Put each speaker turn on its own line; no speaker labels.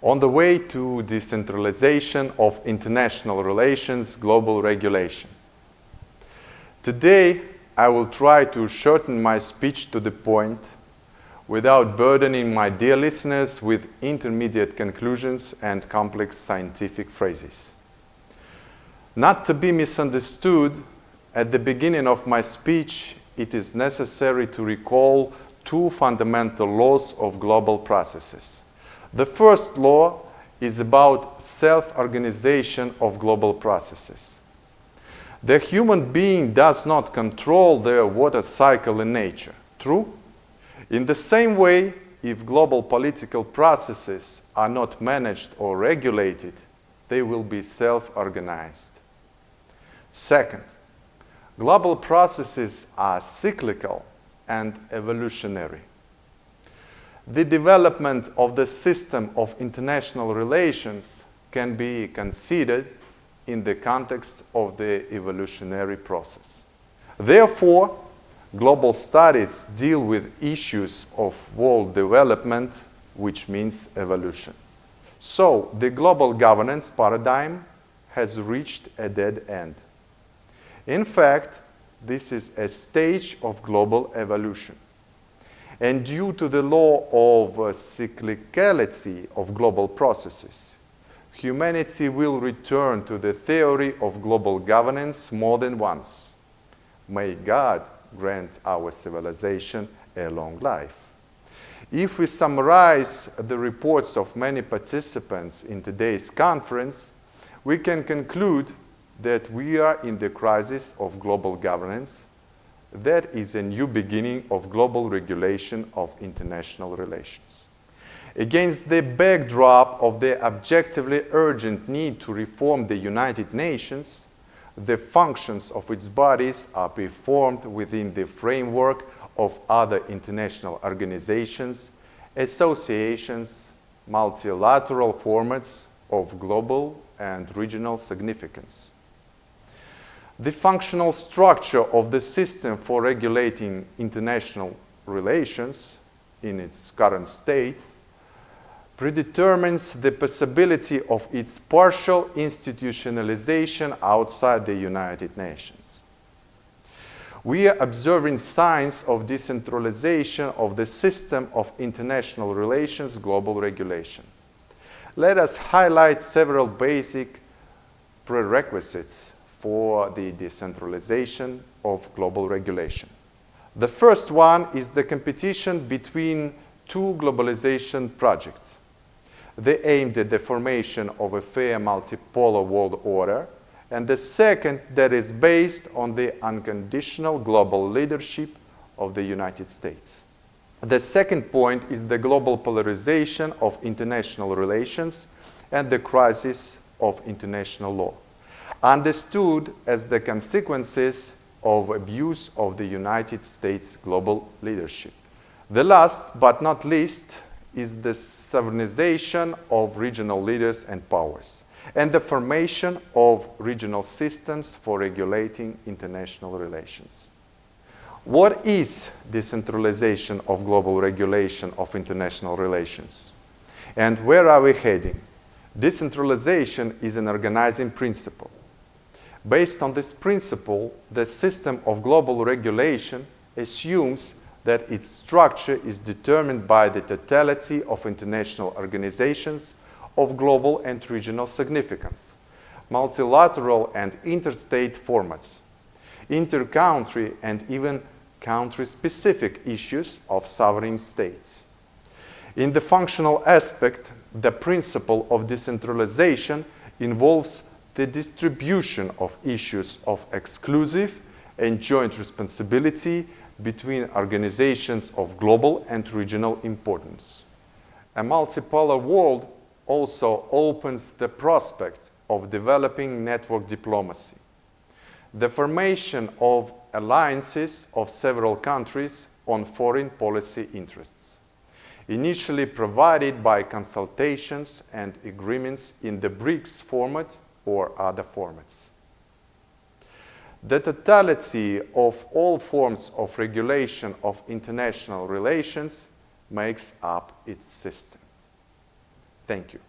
On the way to decentralization of international relations, global regulation. Today, I will try to shorten my speech to the point without burdening my dear listeners with intermediate conclusions and complex scientific phrases. Not to be misunderstood, at the beginning of my speech, it is necessary to recall two fundamental laws of global processes. The first law is about self-organization of global processes. The human being does not control the water cycle in nature. True? In the same way, if global political processes are not managed or regulated, they will be self-organized. Second, global processes are cyclical and evolutionary. The development of the system of international relations can be considered in the context of the evolutionary process. Therefore, global studies deal with issues of world development, which means evolution. So, the global governance paradigm has reached a dead end. In fact, this is a stage of global evolution. And due to the law of cyclicality of global processes, humanity will return to the theory of global governance more than once. May God grant our civilization a long life. If we summarize the reports of many participants in today's conference, we can conclude that we are in the crisis of global governance. That is a new beginning of global regulation of international relations. Against the backdrop of the objectively urgent need to reform the United Nations, the functions of its bodies are performed within the framework of other international organizations, associations, multilateral formats of global and regional significance. The functional structure of the system for regulating international relations in its current state predetermines the possibility of its partial institutionalization outside the United Nations. We are observing signs of decentralization of the system of international relations, global regulation. Let us highlight several basic prerequisites for the decentralization of global regulation. The first one is the competition between two globalization projects. They aimed at the formation of a fair multipolar world order, and the second that is based on the unconditional global leadership of the United States. The second point is the global polarization of international relations and the crisis of international law, understood as the consequences of abuse of the United States global leadership. The last but not least is the sovereignization of regional leaders and powers, and the formation of regional systems for regulating international relations. What is decentralization of global regulation of international relations? And where are we heading? Decentralization is an organizing principle. Based on this principle, the system of global regulation assumes that its structure is determined by the totality of international organizations of global and regional significance, multilateral and interstate formats, inter-country and even country-specific issues of sovereign states. In the functional aspect, the principle of decentralization involves the distribution of issues of exclusive and joint responsibility between organizations of global and regional importance. A multipolar world also opens the prospect of developing network diplomacy. The formation of alliances of several countries on foreign policy interests, initially provided by consultations and agreements in the BRICS format or other formats. The totality of all forms of regulation of international relations makes up its system. Thank you.